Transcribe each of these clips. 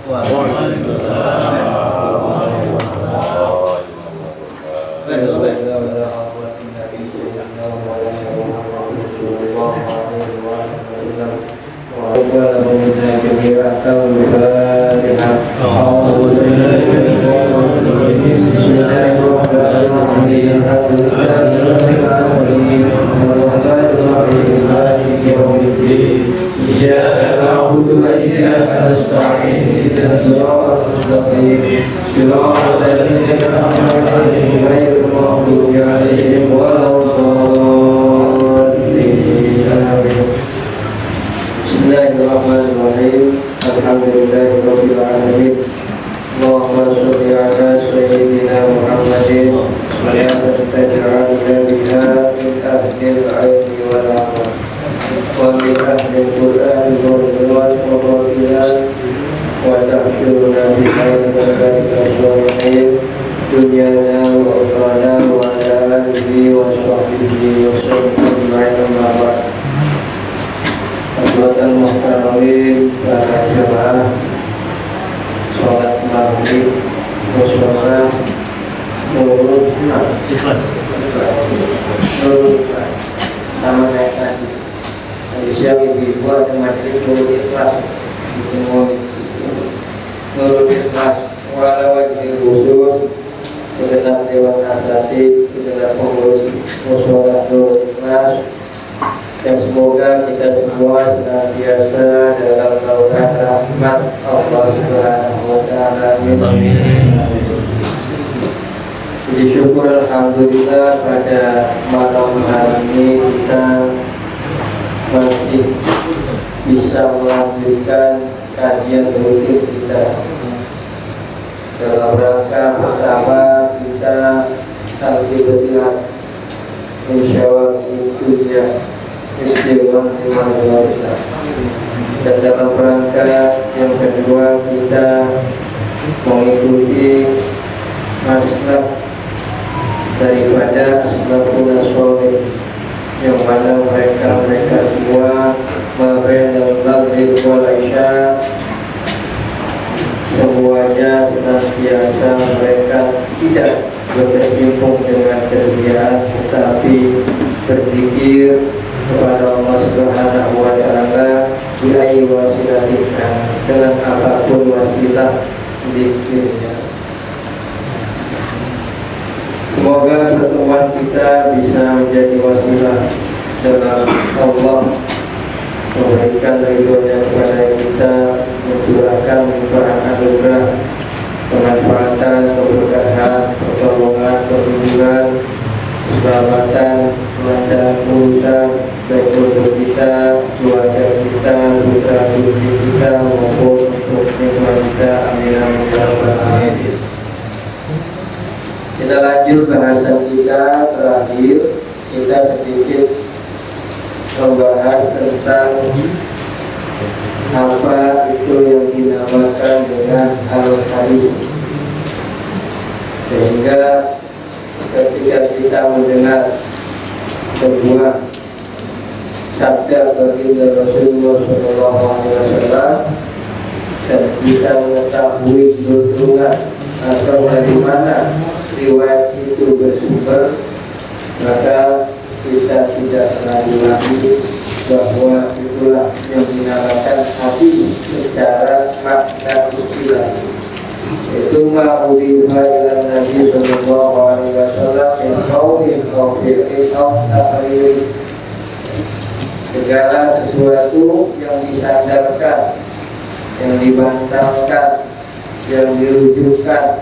Bismillahirrahmanirrahim. Alhamdulillahirabbil alamin. Allahumma shalli ala sayyidina Muhammadin salatan taj'alna biha min ahlil ilmi wal amal wa min ahlil Qur'an wal qur'an wa tahsyurna biha min sholihin dunyana wa ukhrana wa ala alihi wa sahbihi wa sallam ajma'in. Assalamualaikum warahmatullahi wabarakatuh. Jemaah sholat maghrib musyawarah nurul sama kayak tadi. Tadi siang ibu-ibu ada majelis nurul ikhlas, nurul ikhlas wala wajhil khusus segenap dewan asatid, segenap pengurus musyawarah nurul ikhlas. Dan semoga kita semua senantiasa dalam naungan rahmat Allah Subhanahu wa Ta'ala. Amin. Puji syukur alhamdulillah pada malam hari ini kita masih bisa melanjutkan kajian rutin kita. Dalam rangka pertama kita al-ibtilah insyaallah itu ya istighfar kita. Dan dalam rangka yang kedua kita mengikuti maslak daripada asbabun sholih yang mana mereka semua mabedal maghrib wal isya semuanya senantiasa mereka tidak berkecimpung dengan kerjaan tetapi berzikir kepada Allah Subhanahu wa Ta'ala bi'ayyi wasilatika, dengan apapun wasilah zikirnya. Semoga pertemuan kita bisa menjadi wasilah dalam Allah memberikan ridhonya kepada kita, mencurahkan limpahan anugerah, kemanfaatan, keberkahan, pertolongan, perlindungan, keselamatan, kelancaran urusan baik untuk kita, keluarga kita, putra putri kita maupun untuk lingkungan kita. Amin amin ya rabbal alamin. Kita lanjut bahasan kita terakhir. Kita sedikit membahas tentang apa itu yang dinamakan dengan al-hadis, sehingga ketika kita mendengar sebuah sabda baginda Rasulullah SAW dan kita mengetahui juntrungan atau dari mana riwayat itu bersumber, maka kita tidak ragu lagi bahwa itulah yang dinamakan hadis secara makna istilah. Itu ma'udhifa ila Nabi sallallahu alaihi wasallam min qawlin aw fi'lin aw taqririn. Segala sesuatu yang disandarkan, yang dibantahkan, yang dirujukkan,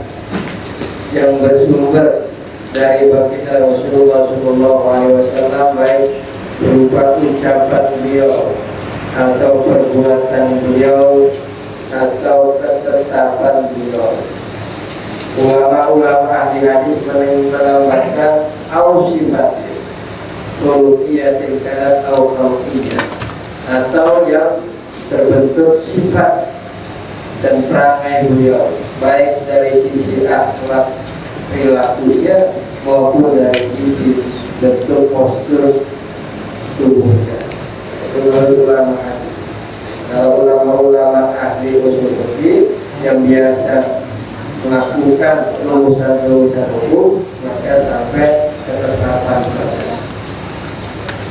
yang bersumber dari baginda Rasulullah sallallahu alaihi wasallam, baik berupa ucapan beliau atau perbuatan beliau atau ketetapan beliau. Ulama-ulama ahli hadis menambahkan au sifat khuluqiyatil kalam au khalqiyah, atau yang terbentuk sifat dan perangai beliau, baik dari sisi akhlak perilakunya maupun dari sisi bentuk postur tubuhnya. Itu ulama hadis. Kalau ulama-ulama ahli usul fikih yang biasa melakukan urusan-urusan hukum, maka sampai ketetapan selesai.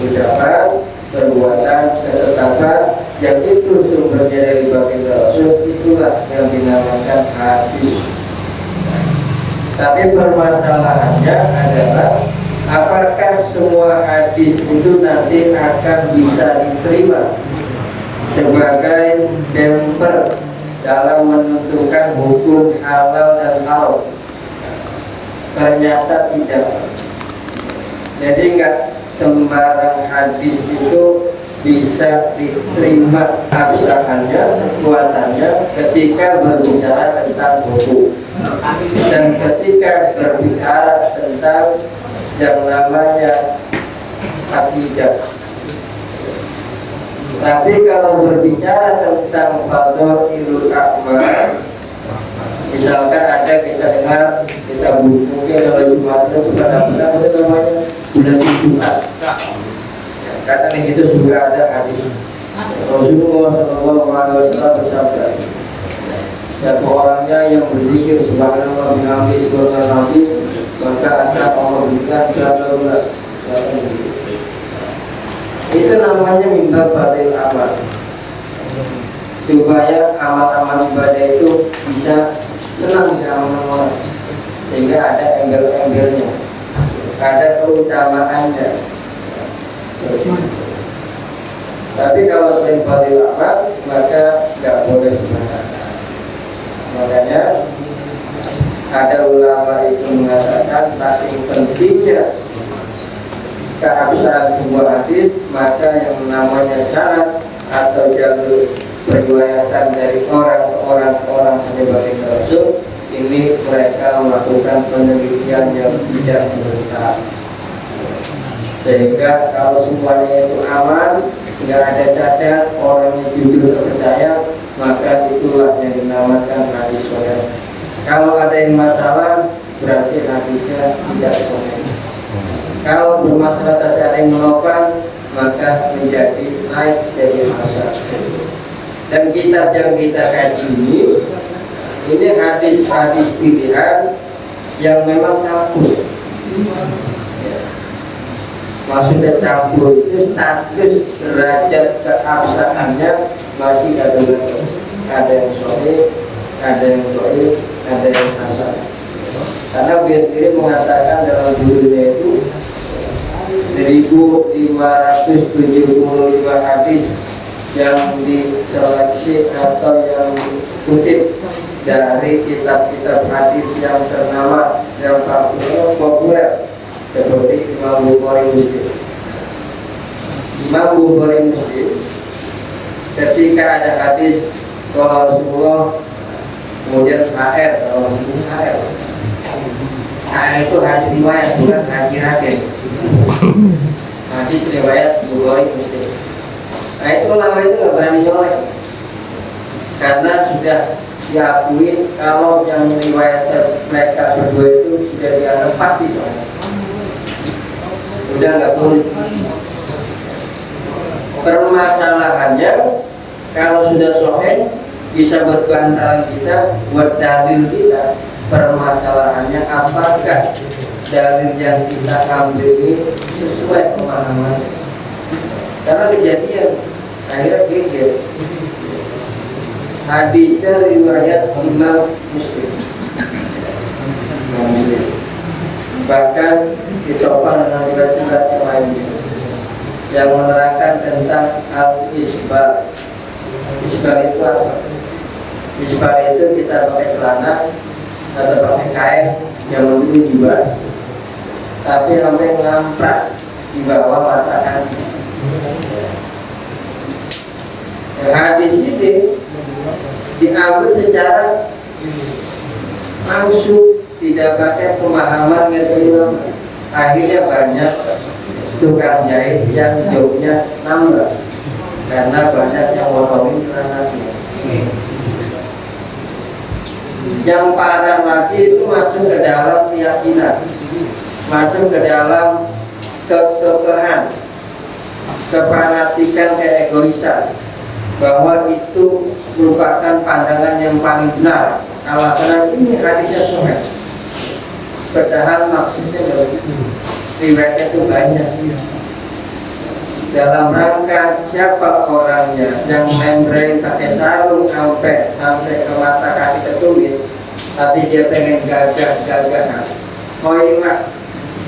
Ucapan, perbuatan, ketetapan yang itu sumbernya dari baginda Rasul, itulah yang dinamakan hadis. Tapi permasalahannya adalah apakah semua hadis itu nanti akan bisa diterima sebagai damper dalam menentukan hukum halal dan haram? Ternyata tidak. Jadi enggak sembarang hadis itu bisa diterima absahannya, kuatannya ketika berbicara tentang hukum dan ketika berbicara tentang yang namanya akidah. Tapi kalau berbicara tentang fadhailul a'mal, misalkan ada kita dengar, kita mungkin kalau Jumat itu sudah dapat apa namanya bulan Jumat. Kata di situ juga ada hadis Rasulullah SAW bersabda, siapa orangnya yang berzikir subhanallah bihamdi subhanallah maka akan Allah berikan dalam itu namanya mimbar fadil amal, supaya amal-amal ibadah itu bisa senang di amal-amal, sehingga ada angle-angle-nya, ada keutamaannya. Tapi kalau selain fadil amal maka nggak boleh sembarangan. Makanya ada ulama itu mengatakan saking pentingnya keabsahan sebuah hadis, maka yang namanya syarat atau jalur periwayatan dari orang ke orang sampai baginda Rasul ini mereka melakukan penelitian yang tidak sebentar, sehingga kalau semuanya itu aman, tidak ada cacat, orangnya jujur terpercaya, maka itulah yang dinamakan hadis sahih. Kalau ada yang masalah, berarti hadisnya tidak sahih. Kalau bermasalah tapi ada yang menopang, maka menjadi naik jadi hasan. Dan kitab yang kita kaji ini hadis-hadis pilihan yang memang campur. Maksudnya campur itu status derajat keabsahannya masih ada yang sahih, ada yang dhaif, ada yang hasan. Karena beliau sendiri mengatakan dalam judulnya itu 1575 hadis yang diseleksi atau yang dikutip dari kitab-kitab hadis yang ternama yang populer seperti Imam Bukhari Muslim. Imam Bukhari Muslim ketika ada hadis kalau Rasulullah, kemudian HR, kalau maksudnya HR itu hadis riwayat, bukan haji raden. Hadis riwayat Bukhari Muslim. Nah itu ulama itu nggak berani nyolek, karena sudah diakui kalau yang riwayat mereka berdua itu sudah dianggap pasti soalnya. Udah nggak boleh. Permasalahannya kalau sudah sahih bisa buat bantalan kita, buat dalil kita. Permasalahannya apakah dalil yang kita ambil ini sesuai pemahaman? Karena kejadian akhirnya geger. Hadisnya riwayat Imam Muslim. Bahkan ditopang dengan riwayat yang lainnya yang menerangkan tentang al-isbal. Isbal itu apa? Isbal itu kita pakai celana atau pakai kain yang menutupi jubah, tapi sampai ngamprak di bawah mata kaki. Hadis ini diambil secara langsung, tidak pakai pemahaman yang akhirnya banyak tukang jahit yang jauhnya nambah karena banyak yang ngomongin celananya. Yang parah lagi itu masuk ke dalam keyakinan, masuk ke dalam kekerahan, kefanatikan, keegoisan. bahwa itu merupakan pandangan yang paling benar. Alasan ini hadisnya sahih. Padahal maksudnya riwayatnya itu banyak. Dalam rangka siapa orangnya yang membreng pakai sarung sampai ke mata kaki ketumit, tapi dia pengen gagah-gagahan, soalnya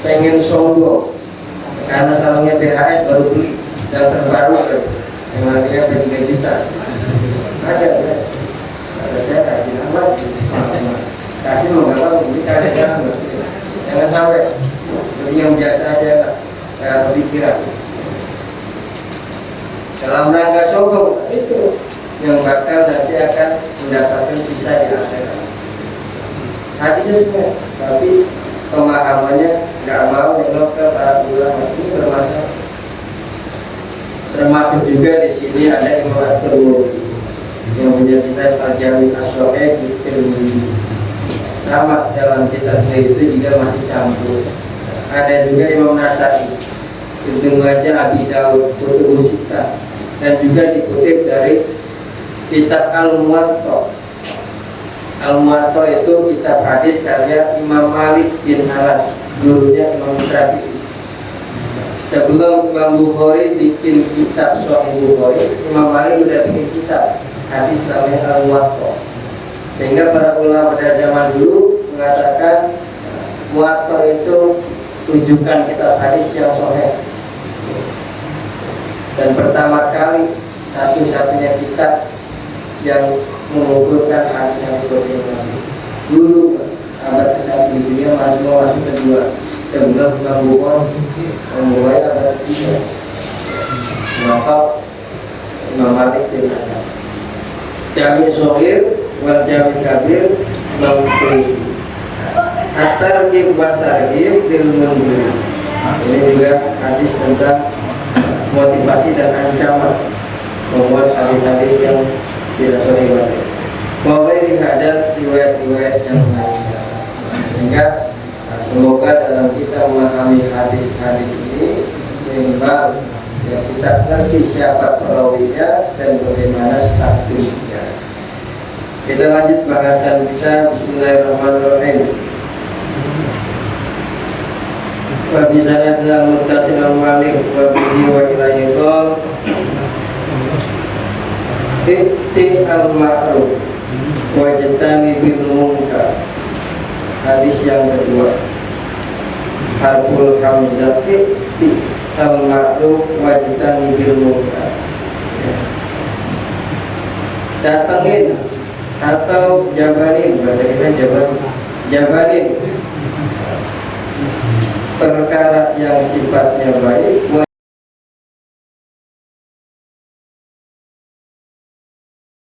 pengen sombong karena sarungnya BHS baru beli yang terbaru yang harganya 3 juta. Ada ya, kata saya rajin amat kasih menggagal beli jangan sampai beli yang biasa aja lah, kayak kepikiran dalam rangka sombong. Itu yang bakal nanti akan mendapatkan sisa di akhirat. Hadisnya semua, tapi pemahamannya nggak mau nengok ke para ulama. Ini bermasalah. Termasuk juga di sini ada Imam At-Tirmidzi yang punya kitab Al-Jami' As-Sahih di Tirmidzi. Sama dalam kitabnya itu juga masih campur. Ada juga Imam Nasa'i, Ibnu Majah, Abi Daud, Kutubus Sittah, dan juga dikutip dari kitab Al-Muwatta. Al-Muwatta itu kitab hadis karya Imam Malik bin Anas, gurunya Imam Syafi'i. Sebelum Imam Bukhari bikin kitab Sahih Bukhari, Imam Malik sudah bikin kitab hadis namanya Al-Muwatta. Sehingga para ulama pada zaman dulu mengatakan Muwatta itu rujukan kitab hadis yang sahih. Dan pertama kali satu-satunya kitab yang mengumpulkan hadis-hadis seperti ini. Dulu abad ke-1 Hijriah masuk kedua. Sebelum Imam Bukhari memulai abad ke-3. Maka Imam Malik bin Anas. Jami' Shaghir wal Jami' Kabir Imam Suyuti. At-Targhib wa Tarhib bil Mundhir. Ini juga hadis tentang motivasi dan ancaman membuat hadis-hadis yang tidak sahih. Bahwa ini ada riwayat-riwayat yang lainnya. Sehingga semoga dalam kita memahami hadis-hadis ini minimal ya kita ngerti siapa perawinya dan bagaimana statusnya. Kita lanjut bahasan kita. Bismillahirrahmanirrahim. Wa bi sanadil muttasil al-malik wa bihi wa ilaihi qol itti al-ma'ruf wajtani bil munkar. Hadis yang kedua, harful hamzah itti al-ma'ruf wajtani bil munkar. Datangin atau jabanin, bahasa kita jabanin perkara yang sifatnya baik